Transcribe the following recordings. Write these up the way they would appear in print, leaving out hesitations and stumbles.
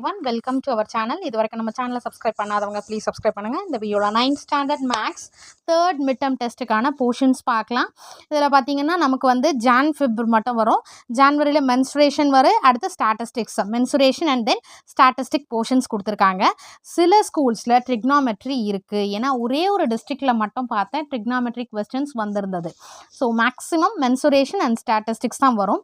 everyone, welcome to our channel. இதுவரைக்கும் நம்ம சேனலை சப்ஸ்கிரைப் பண்ணாதவங்க ப்ளீஸ் சப்ஸ்கிரைப் பண்ணுங்க. இந்த வீடியோல 9th standard maths 3rd midterm டெஸ்ட்டுக்கான போர்ஷன்ஸ் பார்க்கலாம். இதில் பார்த்தீங்கன்னா நமக்கு வந்து Jan-Feb மட்டும் வரும். ஜான்வரியில் மென்சுரேஷன் வரும், அடுத்து statistics, mensuration and then statistic portions கொடுத்துருக்காங்க. சில ஸ்கூல்ஸில் ட்ரிக்னாமெட்ரி இருக்குது. ஏன்னா ஒரே ஒரு டிஸ்ட்ரிக்டில் மட்டும் பார்த்தேன் ட்ரிக்னாமெட்ரி கொஸ்டின்ஸ் வந்திருந்தது. So maximum mensuration and statistics தான் வரும்.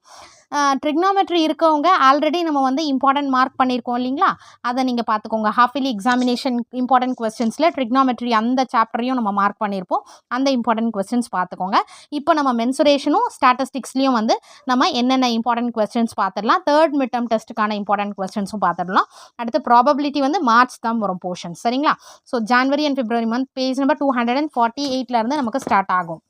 ட்ரிக்னாமெட்ரி இருக்கவங்க ஆல்ரெடி நம்ம வந்து இம்பார்ட்டன்ட் மார்க் பண்ணியிருக்கோம் இல்லைங்களா, அதை நீங்கள் பார்த்துக்கோங்க. ஹாஃப் இயர்லி எக்ஸாமினேஷன் இம்பார்ட்டன்ட் கொஸ்டின்ஸில் ட்ரிக்னாமெட்ரி அந்த சாப்டரையும் நம்ம மார்க் பண்ணியிருப்போம். அந்த இம்பார்ட்டன்ட் கொஸ்டின்ஸ் பார்த்துக்கோங்க. இப்போ நம்ம மென்சுரேஷனும் ஸ்டாட்டிஸ்டிக்ஸ்லையும் வந்து நம்ம என்னென்ன இம்பார்ட்டன்ட் கொஸ்டின்ஸ் பார்த்துடலாம். 3rd மிட்டம் டெஸ்ட்டுக்கான இம்பார்ட்டன்ட் கொஸ்டின்ஸும் பார்த்துடலாம். அடுத்து ப்ராபபிலிட்டி வந்து மார்ச் தான் வரும் போர்ஷன், சரிங்களா. So January and February month page number 248 நமக்கு ஸ்டார்ட் ஆகும்.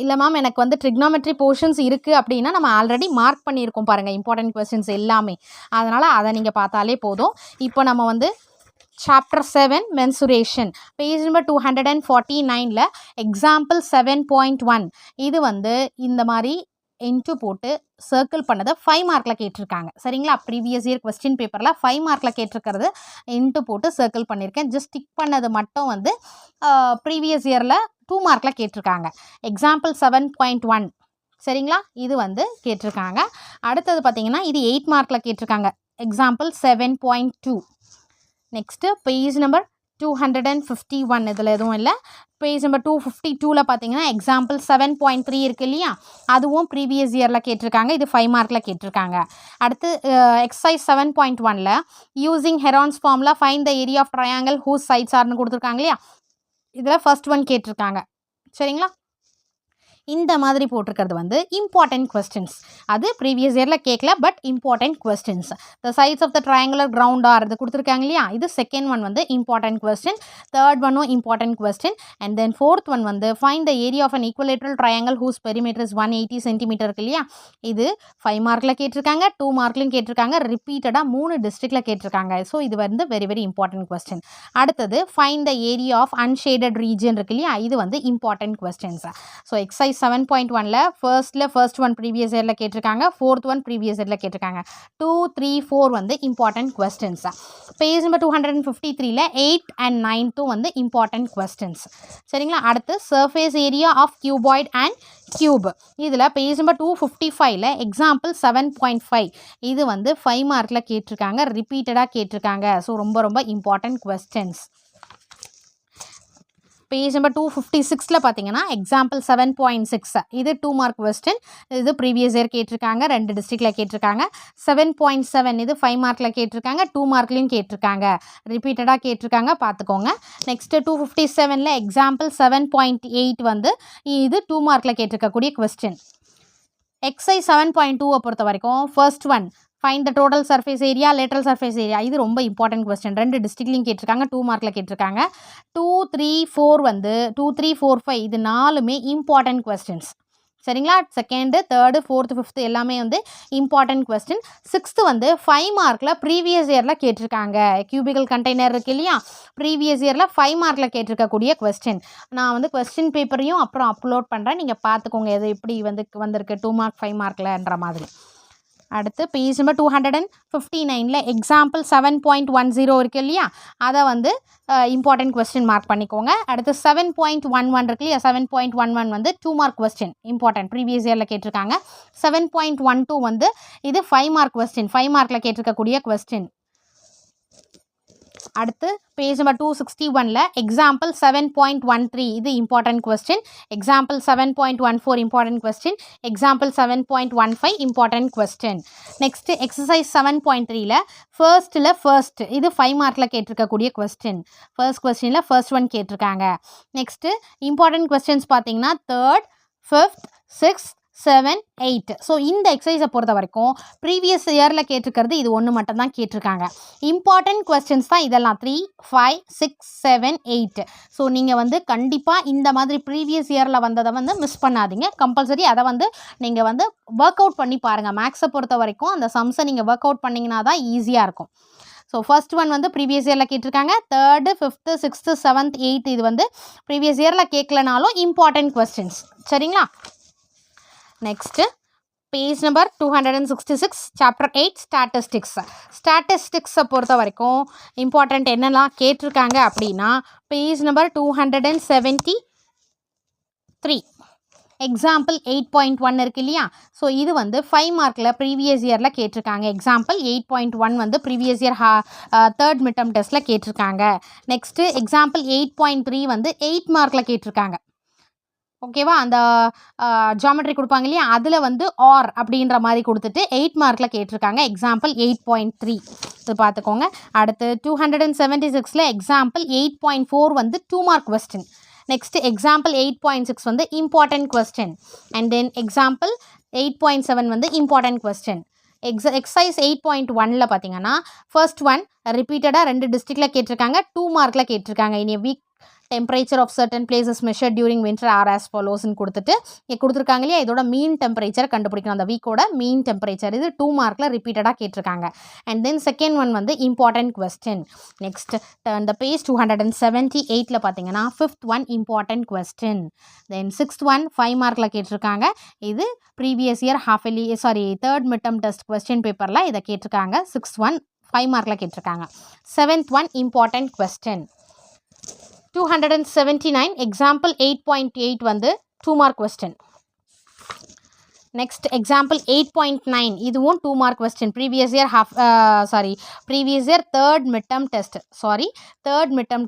இல்லை மேம் எனக்கு வந்து ட்ரிக்னாமெட்ரி போர்ஷன்ஸ் இருக்குது அப்படின்னா நம்ம ஆல்ரெடி மார்க் பண்ணியிருக்கோம் பாருங்கள் இம்பார்ட்டன்ட் கொஸ்டின்ஸ் எல்லாமே. அதனால் அதை நீங்கள் பார்த்தாலே போதும். இப்போ நம்ம வந்து chapter 7 mensuration page number 249 example 7.1 இது வந்து இந்த மாதிரி இன்ட்டு போட்டு சர்க்கிள் பண்ணதை 5 மார்க்கில் கேட்டிருக்காங்க, சரிங்களா. ப்ரீவியஸ் இயர் கொஸ்டின் பேப்பரில் 5 மார்க்கில் கேட்டிருக்கிறது இன்ட்டு போட்டு சர்க்கிள் பண்ணியிருக்கேன். ஜஸ்ட் டிக் பண்ணது மட்டும் வந்து ப்ரீவியஸ் இயரில் 2 மார்க்கில் கேட்டிருக்காங்க. எக்ஸாம்பிள் 7.1 சரிங்களா, இது வந்து கேட்டிருக்காங்க. அடுத்தது பார்த்திங்கன்னா இது 8 மார்க்கில் கேட்டிருக்காங்க. எக்ஸாம்பிள் 7.2. நெக்ஸ்ட்டு பேஜ் நம்பர் 251 இதில் எதுவும் இல்லை. பேஜ் நம்பர் 252 பார்த்தீங்கன்னா எக்ஸாம்பிள் 7.3 இருக்குது இல்லையா, அதுவும் ப்ரீவியஸ் இயரில் கேட்டிருக்காங்க. இது 5 மார்க்கில் கேட்டிருக்காங்க. அடுத்து exercise 7.1 using Heron's formula find the area of triangle whose sides ஆர்னு கொடுத்துருக்காங்க இல்லையா, இதில் ஃபர்ஸ்ட் ஒன் கேட்டிருக்காங்க, சரிங்களா. இந்த மாதிரி போட்டிருக்கிறது வந்து இம்பார்ட்டன்ட் கொஸ்டின்ஸ். அது ப்ரீவியஸ் இயரில் கேட்கல, but important questions. The sides of the triangular ground are இது கொடுத்துருக்காங்க இல்லையா, இது செகண்ட் ஒன் வந்து இம்பார்ட்டன்ட் கொஸ்டின். தேர்ட் ஒன்னும் important question. And then fourth one வந்து find the area of an equilateral triangle whose perimeter is 180 centimetre இருக்கு இல்லையா, இது 5 மார்க்கில் கேட்டிருக்காங்க, 2 மார்க்லையும் கேட்டிருக்காங்க, ரிப்பீட்டடாக 3 டிஸ்ட்ரிக்டில் கேட்டிருக்காங்க. ஸோ இது வந்து வெரி வெரி இம்பார்ட்டன்ட் கொஸ்டின். அடுத்தது find the area of unshaded region இருக்கு இல்லையா, இது வந்து important questions. So exercise 7.1 first one previous இயரில் கேட்டிருக்காங்க, ஃபோர்த் ஒன் ப்ரீவியஸ் இயரில் கேட்டிருக்காங்க. 2, 3, 4 வந்து important questions. Page number 253 8 and 9 வந்து இம்பார்ட்டன்ட் கொஸ்டின்ஸ், சரிங்களா. அடுத்து surface area of cuboid and cube, இதில் பேஜ் நம்பர் 255 எக்ஸாம்பிள் 7.5 இது வந்து 5 மார்க்கில் கேட்டிருக்காங்க, ரிப்பீட்டடாக கேட்டிருக்காங்க. ஸோ ரொம்ப ரொம்ப இம்பார்ட்டன்ட் கொஸ்டின்ஸ். பேஜ் நம்பர் 256 பார்த்தீங்கன்னா எக்ஸாம்பிள் 7.6 இது 2 மார்க் கொஸ்டின். இது ப்ரீவியஸ் இயர் கேட்டிருக்காங்க, 2 டிஸ்ட்ரிக்டில் கேட்டிருக்காங்க. 7.7 இது 5 மார்க்கில் கேட்டிருக்காங்க, 2 மார்க்லையும் கேட்டிருக்காங்க, ரிப்பீட்டடாக கேட்டிருக்காங்க, பார்த்துக்கோங்க. நெக்ஸ்ட்டு 257 எக்ஸாம்பிள் 7.8 வந்து இது 2 மார்க்கில் கேட்டிருக்கக்கூடிய கொஸ்டின். எக்ஸசைஸ் 7.2 பொறுத்த வரைக்கும் first one find the total surface area lateral surface area, இது ரொம்ப இம்பார்ட்டன்ட் கொஸ்டின். 2 டிஸ்ட்ரிக்ட்லையும் கேட்டிருக்காங்க, 2 மார்க்கில் கேட்டிருக்காங்க. 2, 3, 4 வந்து 2, 3, 4, 5 இது 4மே இம்பார்ட்டன்ட் கொஸ்டின்ஸ், சரிங்களா. செகண்டு, தேர்டு, ஃபோர்த்து, ஃபிஃப்த்து எல்லாமே வந்து இம்பார்ட்டன்ட் கொஸ்டின். 6th வந்து 5 மார்க்கில் ப்ரீவியஸ் இயரில் கேட்டிருக்காங்க. கியூபிக்கல் கண்டெய்னர் இருக்கு இல்லையா, ப்ரீவியஸ் இயரில் 5 மார்க்கில் கேட்டிருக்கக்கூடிய கொஸ்டின். நான் வந்து கொஸ்டின் பேப்பரையும் அப்புறம் அப்லோட் பண்ணுறேன், நீங்கள் பார்த்துக்கோங்க எது எப்படி வந்திருக்கு 2 மார்க் 5 மார்க்கில்ன்ற மாதிரி. அடுத்து பேஜ் நம்பர் 259 எக்ஸாம்பிள் 7.10 இருக்கு இல்லையா, அதை வந்து இம்பார்ட்டன்ட் கொஸ்டின் மார்க் பண்ணிக்கோங்க. அடுத்து 7.11 இருக்கு இல்லையா, 7.11 வந்து 2 மார்க் கொஸ்டின் இம்பார்ட்டன்ட், ப்ரீவியஸ் இயரில் கேட்டிருக்காங்க. 7.12 வந்து இது 5 மார்க் கொஸ்டின், 5 மார்க்கில் கேட்டிருக்கக்கூடிய கொஸ்டின். அடுத்து பேஜ் நம்பர் 261 எக்ஸாம்பிள் 7.13 இது important question. Example 7.14 important question. Example 7.15 important question. Next exercise 7.3 first இது 5 மார்க்கில் கேட்டிருக்கக்கூடிய கொஸ்டின். ஃபர்ஸ்ட் கொஸ்டினில் ஃபர்ஸ்ட் ஒன் கேட்டிருக்காங்க. நெக்ஸ்ட்டு இம்பார்ட்டன்ட் கொஸ்டின்ஸ் பார்த்தீங்கன்னா 3rd, 5th, 6th, 7, 8. ஸோ இந்த எக்ஸசைஸை பொறுத்த வரைக்கும் ப்ரீவியஸ் இயரில் கேட்டிருக்கிறது இது ஒன்று மட்டும் தான் கேட்டிருக்காங்க. இம்பார்ட்டன்ட் கொஸ்டின்ஸ் தான் இதெல்லாம் 3, 5, 6, 7, 8. ஸோ நீங்கள் வந்து கண்டிப்பாக இந்த மாதிரி ப்ரீவியஸ் இயரில் வந்ததை வந்து மிஸ் பண்ணாதீங்க. கம்பல்சரி அதை வந்து நீங்கள் வந்து ஒர்க் அவுட் பண்ணி பாருங்கள். மேக்ஸை பொறுத்த வரைக்கும் அந்த சம்ஸை நீங்கள் ஒர்க் அவுட் பண்ணிங்கன்னா தான் ஈஸியாக இருக்கும். ஸோ ஃபர்ஸ்ட் ஒன் வந்து ப்ரீவியஸ் இயரில் கேட்டிருக்காங்க, 3rd, 5th, 6th, 7th, 8th இது வந்து ப்ரீவியஸ் இயரில் கேட்கலனாலும் இம்பார்ட்டன்ட் கொஸ்டின்ஸ், சரிங்களா. நெக்ஸ்ட்டு பேஜ் நம்பர் 266 சாப்டர் 8 ஸ்டாட்டிஸ்டிக்ஸை பொறுத்த வரைக்கும் இம்பார்ட்டண்ட் என்னெல்லாம் கேட்டிருக்காங்க அப்படின்னா பேஜ் நம்பர் 273 எக்ஸாம்பிள் 8.1 இருக்கு இல்லையா. ஸோ இது வந்து 5 மார்க்கில் ப்ரீவியஸ் இயரில் கேட்டிருக்காங்க. எக்ஸாம்பிள் 8.1 வந்து ப்ரீவியஸ் இயர் தேர்ட் மிட்டம் டெஸ்ட்டில் கேட்டிருக்காங்க. நெக்ஸ்ட்டு எக்ஸாம்பிள் 8.3 வந்து 8 மார்க்கில் கேட்டிருக்காங்க. ஓகேவா, அந்த ஜாமெட்ரி கொடுப்பாங்க இல்லையா, அதில் வந்து ஆர் அப்படின்ற மாதிரி கொடுத்துட்டு 8 மார்க்கில் கேட்டிருக்காங்க. எக்ஸாம்பிள் 8.3 இது பார்த்துக்கோங்க. அடுத்து 276 எக்ஸாம்பிள் 8.4 வந்து 2 மார்க் கொஸ்டின். நெக்ஸ்ட்டு எக்ஸாம்பிள் 8.6 வந்து important question. And then example 8.7 வந்து இம்பார்ட்டன்ட் கொஸ்டின். எக்ஸசைஸ் 8.1 பார்த்தீங்கன்னா ஃபர்ஸ்ட் ஒன் ரிப்பீட்டடாக 2 டிஸ்ட்ரிக்டில் கேட்டிருக்காங்க, 2 மார்க்கில் கேட்டிருக்காங்க. In a week temperature of certain places measure during winter are as ஃபாலோஸ்ன்னு கொடுத்துட்டு கொடுத்துருக்காங்க இல்லையா. இதோட மீன் டெம்பரேச்சர் கண்டுபிடிக்கணும், அந்த வீக்கோட மீன் டெம்பரேச்சர். இது 2 மார்க்கில் ரிப்பீட்டடாக கேட்டிருக்காங்க. அண்ட் தென் செகண்ட் ஒன் வந்து இம்பார்ட்டன்ட் கொஸ்டின். நெக்ஸ்ட் டர்ன் த பேஜ் 278 பார்த்தீங்கன்னா ஃபிஃப்த் ஒன் இம்பார்ட்டன்ட் கொஸ்டின். தென் சிக்ஸ்த் ஒன் 5 மார்க்கில் கேட்டிருக்காங்க. இது previous year third midterm test question பேப்பரில் இதை கேட்டிருக்காங்க. சிக்ஸ்த் ஒன் 5 மார்க்கில் கேட்டிருக்காங்க. Seventh one important question. 279 example 8.8 வந்து 2 மார்க் கொஸ்டின். நெக்ஸ்ட் எக்ஸாம்பிள் 8.9 இதுவும் 2 mark question. Previous year third midterm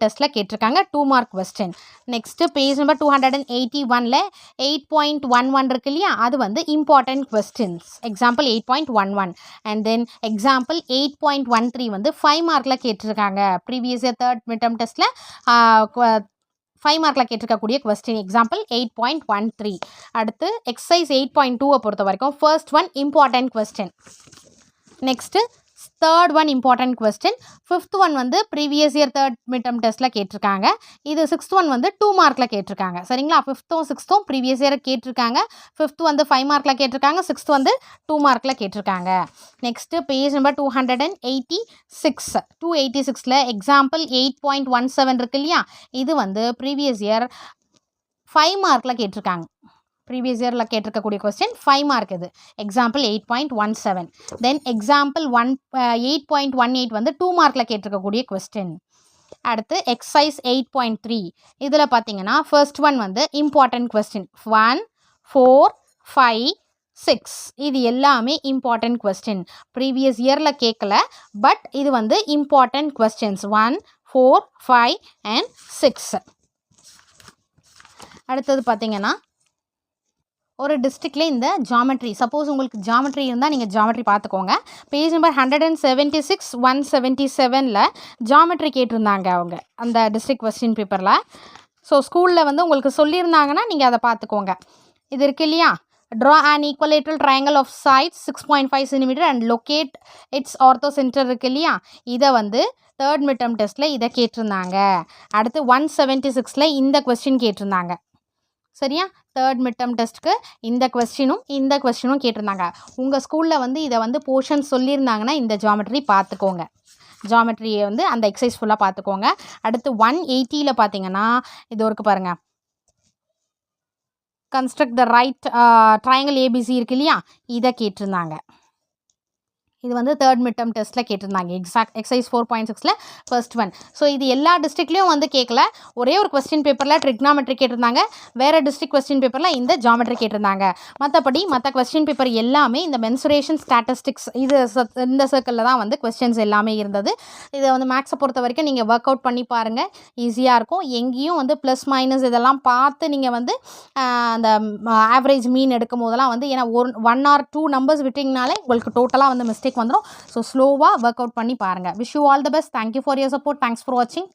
டெஸ்ட்டில் கேட்டிருக்காங்க, 2 mark question. Next page number 281 8.11 இருக்கு இல்லையா, அது வந்து important questions. Example 8.11. And then example 8.13 வந்து 5 மார்க்கில் கேட்டிருக்காங்க. ப்ரீவியஸ் இயர் தேர்ட் மிட்டம் டெஸ்ட்டில் 5 மார்க்கில் கேட்டிருக்கக்கூடிய கொஸ்டின். எக்ஸாம்பிள் 8.13. அடுத்து எக்ஸசைஸ் 8.2 பொறுத்த வரைக்கும் first one important question. Next third one important question. Fifth one வந்து ப்ரீவியஸ் இயர் தேர்ட் மிட்டம் டெஸ்ட்டில் கேட்டிருக்காங்க. இது சிக்ஸ்த் ஒன் வந்து 2 மார்க்கில் கேட்டிருக்காங்க. சரிங்களா, ஃபிஃப்த்தும் சிக்ஸ்த்தும் ப்ரீவியஸ் இயர் கேட்டிருக்காங்க. ஃபிஃப்த் வந்து 5 மார்க்கில் கேட்டிருக்காங்க, சிக்ஸ்த் வந்து 2 மார்க்கில் கேட்டிருக்காங்க. நெக்ஸ்ட்டு பேஜ் நம்பர் 286 எக்ஸாம்பிள் 8.17 இருக்கு இல்லையா, இது வந்து ப்ரீவியஸ் இயர் 5 மார்க்கில் கேட்டிருக்காங்க. ப்ரீவியஸ் இயரில் கேட்டிருக்கக்கூடிய கொஸ்டின் 5 மார்க் இது. எக்ஸாம்பிள் 8.17. தென் எக்ஸாம்பிள் 8.18 வந்து 2 மார்க்கில் கேட்டிருக்கக்கூடிய கொஸ்டின். அடுத்து எக்ஸசைஸ் 8.3 இதில் பார்த்தீங்கன்னா ஃபர்ஸ்ட் ஒன் வந்து இம்பார்ட்டன்ட் கொஸ்டின். 1, 4, 5, 6 இது எல்லாமே இம்பார்ட்டன்ட் கொஸ்டின். ப்ரீவியஸ் இயரில் கேட்கல, பட் இது வந்து இம்பார்ட்டன்ட் கொஸ்டின்ஸ். 1, 4, 5 and 6. அடுத்தது பார்த்தீங்கன்னா ஒரு டிஸ்ட்ரிக்டில் இந்த ஜாமெட்ரி, சப்போஸ் உங்களுக்கு ஜாமெட்ரி இருந்தால் நீங்கள் ஜாமெட்ரி பார்த்துக்கோங்க. பேஜ் நம்பர் 176 177 ஜாமெட்ரி கேட்டிருந்தாங்க அவங்க அந்த டிஸ்ட்ரிக்ட் கொஸ்டின் பேப்பரில். ஸோ ஸ்கூலில் வந்து உங்களுக்கு சொல்லியிருந்தாங்கன்னா நீங்கள் அதை பார்த்துக்கோங்க. இது இருக்கு இல்லையா, draw an equilateral triangle of sides 6.5 cm and locate its orthocenter இருக்கு இல்லையா, இதை வந்து தேர்ட் மிட்டம் டெஸ்ட்டில் இதை கேட்டிருந்தாங்க. அடுத்து 176 இந்த கொஸ்டின் கேட்டிருந்தாங்க. சரியா, தேர்ட் மிட்டம் டெஸ்ட்டுக்கு இந்த கொஸ்டினும் கேட்டிருந்தாங்க. உங்கள் ஸ்கூலில் வந்து இதை வந்து போர்ஷன் சொல்லியிருந்தாங்கன்னா இந்த ஜாமெட்ரி பார்த்துக்கோங்க. ஜாமெட்ரியை வந்து அந்த எக்ஸசைஸ் ஃபுல்லாக பார்த்துக்கோங்க. அடுத்து 180 பார்த்தீங்கன்னா இது ஒருக்கு பாருங்கள், construct the right triangle ABC இருக்கு இல்லையா, இதை கேட்டிருந்தாங்க. இது வந்து தேர்ட் மிட்டம் டெஸ்ட்டில் கேட்டிருந்தாங்க. Exercise 4.6 first one. ஸோ இது எல்லா டிஸ்ட்ரிக்ட்லேயும் வந்து கேட்கல, ஒரே ஒரு கொஸ்டின் பேப்பரில் ட்ரிக்னாமெட்ரி கேட்டிருந்தாங்க, வேறு டிஸ்ட்ரிக்ட் கொஸ்டின் பேப்பரில் இந்த ஜாமெட்ரி கேட்டிருந்தாங்க. மற்றபடி மற்ற கொஸ்டின் பேப்பர் எல்லாமே இந்த மென்சுரேஷன் ஸ்டாட்டிஸ்டிக்ஸ் இந்த சர்க்கிளில் தான் வந்து கொஸ்டின்ஸ் எல்லாமே இருந்தது. இதை வந்து மேக்ஸை பொறுத்த வரைக்கும் நீங்கள் ஒர்க் அவுட் பண்ணி பாருங்கள், ஈஸியாக இருக்கும். எங்கேயும் வந்து ப்ளஸ் மைனஸ் இதெல்லாம் பார்த்து நீங்கள் வந்து அந்த ஆவரேஜ் மீன் எடுக்கும் போதெல்லாம் வந்து ஏன்னா 1 or 2 நம்பர்ஸ் விட்டிங்கனாலே உங்களுக்கு டோட்டலாக வந்து மிஸ்டேக் வந்துடும். ஸோ ஸ்லோவாக ஒர்க் அவுட் பண்ணி பாருங்கள். Wish you all the best. Thank you for your support. Thanks for வாட்சிங்.